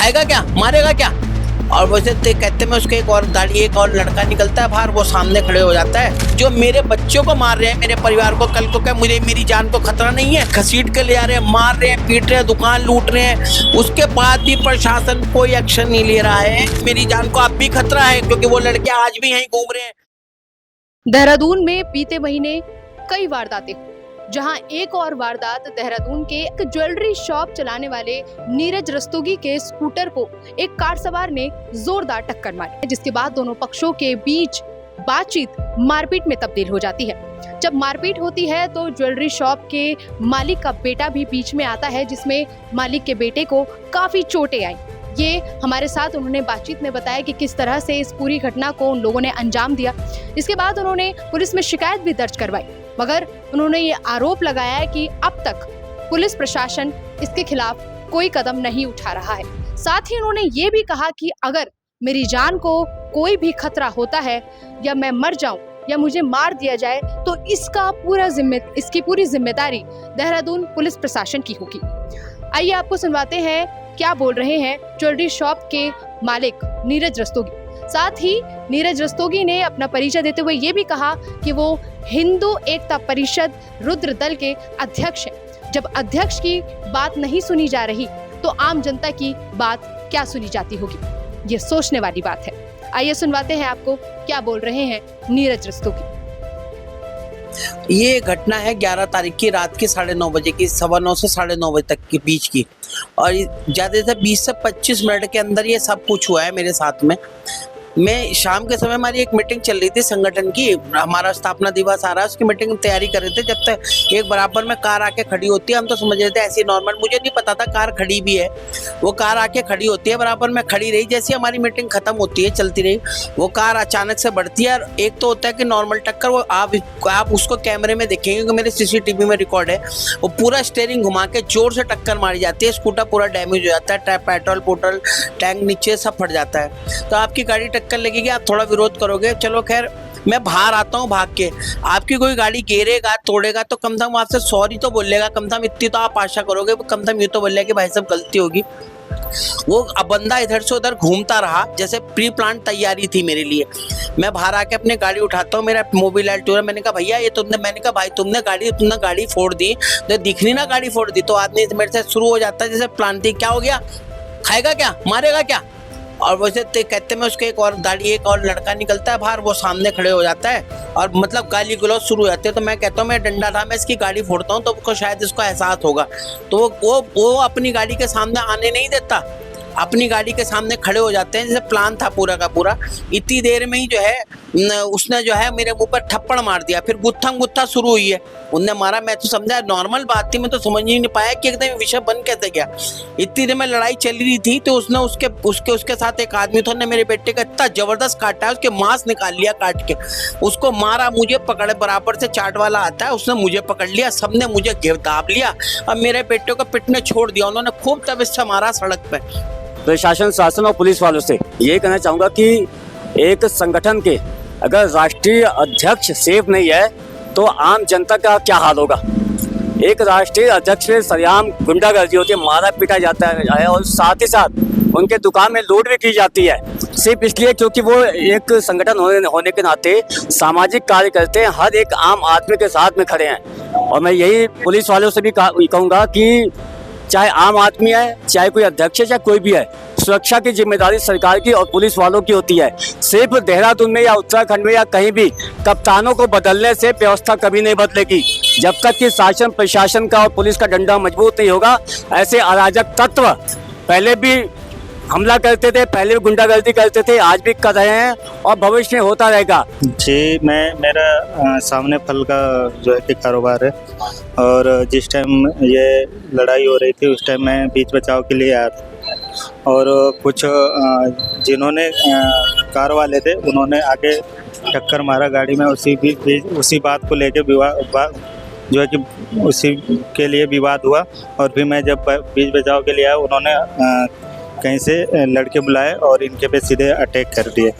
खाएगा क्या, मारेगा क्या। और वैसे कहते में उसके एक और लड़का निकलता है बाहर, वो सामने खड़े हो जाता है। जो मेरे बच्चों को मार रहे हैं, मेरे परिवार को, कल को क्या मुझे मेरी जान को खतरा नहीं है। घसीट के ले आ रहे हैं, मार रहे हैं, पीट रहे हैं, दुकान लूट रहे हैं, उसके बाद भी प्रशासन कोई एक्शन नहीं ले रहा है। मेरी जान को अब भी खतरा है क्योंकि वो लड़के आज भी यहीं घूम रहे हैं। देहरादून में बीते महीने कई वारदातें, जहां एक और वारदात देहरादून के एक ज्वेलरी शॉप चलाने वाले नीरज रस्तोगी के स्कूटर को एक कार सवार ने जोरदार टक्कर मारी, जिसके बाद दोनों पक्षों के बीच बातचीत मारपीट में तब्दील हो जाती है। जब मारपीट होती है तो ज्वेलरी शॉप के मालिक का बेटा भी बीच में आता है, जिसमें मालिक के बेटे को काफी चोटें आई। ये हमारे साथ उन्होंने बातचीत में बताया कि किस तरह से इस पूरी घटना को उन लोगों ने अंजाम दिया। इसके बाद उन्होंने पुलिस में शिकायत भी दर्ज करवाई, मगर उन्होंने ये आरोप लगाया कि अब तक पुलिस प्रशासन इसके खिलाफ कोई कदम नहीं उठा रहा है। साथ ही उन्होंने ये भी कहा कि अगर मेरी जान को कोई भी खतरा होता है या मैं मर जाऊं या मुझे मार दिया जाए तो इसकी पूरी जिम्मेदारी देहरादून पुलिस प्रशासन की होगी। आइए आपको सुनवाते हैं क्या बोल रहे हैं ज्वेलरी शॉप के मालिक नीरज रस्तोगी। साथ ही नीरज रस्तोगी ने अपना परिचय देते हुए ये भी कहा कि वो हिंदू एकता परिषद रुद्र दल के अध्यक्ष हैं। जब अध्यक्ष की बात नहीं सुनी जा रही तो आम जनता की बात क्या सुनी जाती होगी, ये सोचने वाली बात है। आइए सुनवाते हैं आपको क्या बोल रहे हैं नीरज रस्तोगी। ये घटना है 11 तारीख की रात की 9:30 बजे की, 9:15 से 9:30 बजे तक के बीच की, और ज़्यादा से 20 से 25 मिनट के अंदर ये सब कुछ हुआ है मेरे साथ में। मैं शाम के समय हमारी एक मीटिंग चल रही थी संगठन की, हमारा स्थापना दिवस आ रहा है, उसकी मीटिंग में तैयारी कर रहे थे। जब तक एक बराबर में कार आके खड़ी होती है, हम तो समझ रहे थे ऐसी नॉर्मल, मुझे नहीं पता था कार खड़ी भी है। वो कार आके खड़ी होती है, बराबर में खड़ी रही, जैसे हमारी मीटिंग खत्म होती है, चलती रही, वो कार अचानक से बढ़ती है। और एक तो होता है कि नॉर्मल टक्कर, वो आप उसको कैमरे में देखेंगे क्योंकि मेरे CCTV में रिकॉर्ड है, वो पूरा स्टीयरिंग घुमा के जोर से टक्कर मारी जाती है, स्कूटर पूरा डैमेज हो जाता है, पेट्रोल टैंक नीचे सब फट जाता है। तो आपकी गाड़ी टक्कर लगेगी, आप थोड़ा विरोध करोगे, चलो खैर मैं बाहर आता हूँ भाग के, आपकी कोई गाड़ी गिरेगा तोड़ेगा तो कम से कम आपसे सॉरी तो बोलेगा, कम से कम इतनी तो आप आशा करोगे, कम से कम ये तो बोलेगा कि भाई साहब गलती होगी। वो बंदा इधर से उधर घूमता रहा, जैसे प्री प्लान तैयारी थी मेरे लिए। मैं बाहर आके अपनी गाड़ी उठाता हूँ, मेरा मोबाइल टूर, मैंने कहा भैया ये मैंने कहा भाई तुमने गाड़ी फोड़ दी, तो दिख नहीं ना गाड़ी फोड़ दी, तो आदमी मेरे से शुरू हो जाता है जैसे प्लान थी, क्या हो गया, खाएगा क्या, मारेगा क्या। और वैसे कहते में उसके एक और लड़का निकलता है बाहर, वो सामने खड़े हो जाता है और मतलब गाली गलौज शुरू हो जाती है। तो मैं कहता हूँ मैं डंडा था, मैं इसकी गाड़ी फोड़ता हूँ, तो उसको शायद इसको एहसास होगा। तो वो अपनी गाड़ी के सामने आने नहीं देता, अपनी गाड़ी के सामने खड़े हो जाते हैं, जैसे प्लान था पूरा का पूरा। इतनी देर में ही जो है उसने जो है मेरे मुंह पर थप्पड़ मार दिया, फिर गुत्था शुरू हुई है, उनने मारा। मैं तो समझा नॉर्मल बात थी, मैं तो समझ ही नहीं पाया कि एकदम विषय बन कैसे गया। इतनी देर में लड़ाई चल रही थी, तो उसने उसके साथ एक आदमी था, मेरे बेटे का इतना जबरदस्त काटा है, उसके मांस निकाल लिया काट के, उसको मारा, मुझे पकड़े, बराबर से चाट वाला आता है, उसने मुझे पकड़ लिया, सबने मुझे दाब लिया और मेरे बेटे को पिटने छोड़ दिया। उन्होंने खूब तब इससे मारा सड़क पे। प्रशासन, शासन और पुलिस वालों से यही कहना चाहूँगा कि एक संगठन के अगर राष्ट्रीय अध्यक्ष सेफ नहीं है तो आम जनता का क्या हाल होगा। एक राष्ट्रीय अध्यक्ष से सरेआम गुंडागर्दी होती है, मारा पीटा जाता है और साथ ही साथ उनके दुकान में लूट भी की जाती है, सिर्फ इसलिए क्योंकि वो एक संगठन होने के नाते सामाजिक कार्य करते हैं, हर एक आम आदमी के साथ में खड़े हैं। और मैं यही पुलिस वालों से भी कहूँगा कि चाहे आम आदमी है, चाहे कोई अध्यक्ष है, चाहे कोई भी है, सुरक्षा की जिम्मेदारी सरकार की और पुलिस वालों की होती है। सिर्फ देहरादून में या उत्तराखंड में या कहीं भी कप्तानों को बदलने से व्यवस्था कभी नहीं बदलेगी। जब तक कि शासन प्रशासन का और पुलिस का डंडा मजबूत नहीं होगा, ऐसे अराजक तत्व पहले भी हमला करते थे, पहले भी गुंडागर्दी करते थे, आज भी कर रहे हैं और भविष्य में होता रहेगा। जी, मेरा सामने फल का जो है कि कारोबार है, और जिस टाइम ये लड़ाई हो रही थी उस टाइम मैं बीच बचाव के लिए आया था, और कुछ जिन्होंने कार वाले थे उन्होंने आगे टक्कर मारा गाड़ी में, उसी बात को लेके जो है कि उसी के लिए विवाद हुआ। और फिर मैं जब बीच बचाव के लिए आया, उन्होंने कहीं से लड़के बुलाए और इनके पे सीधे अटैक कर दिए।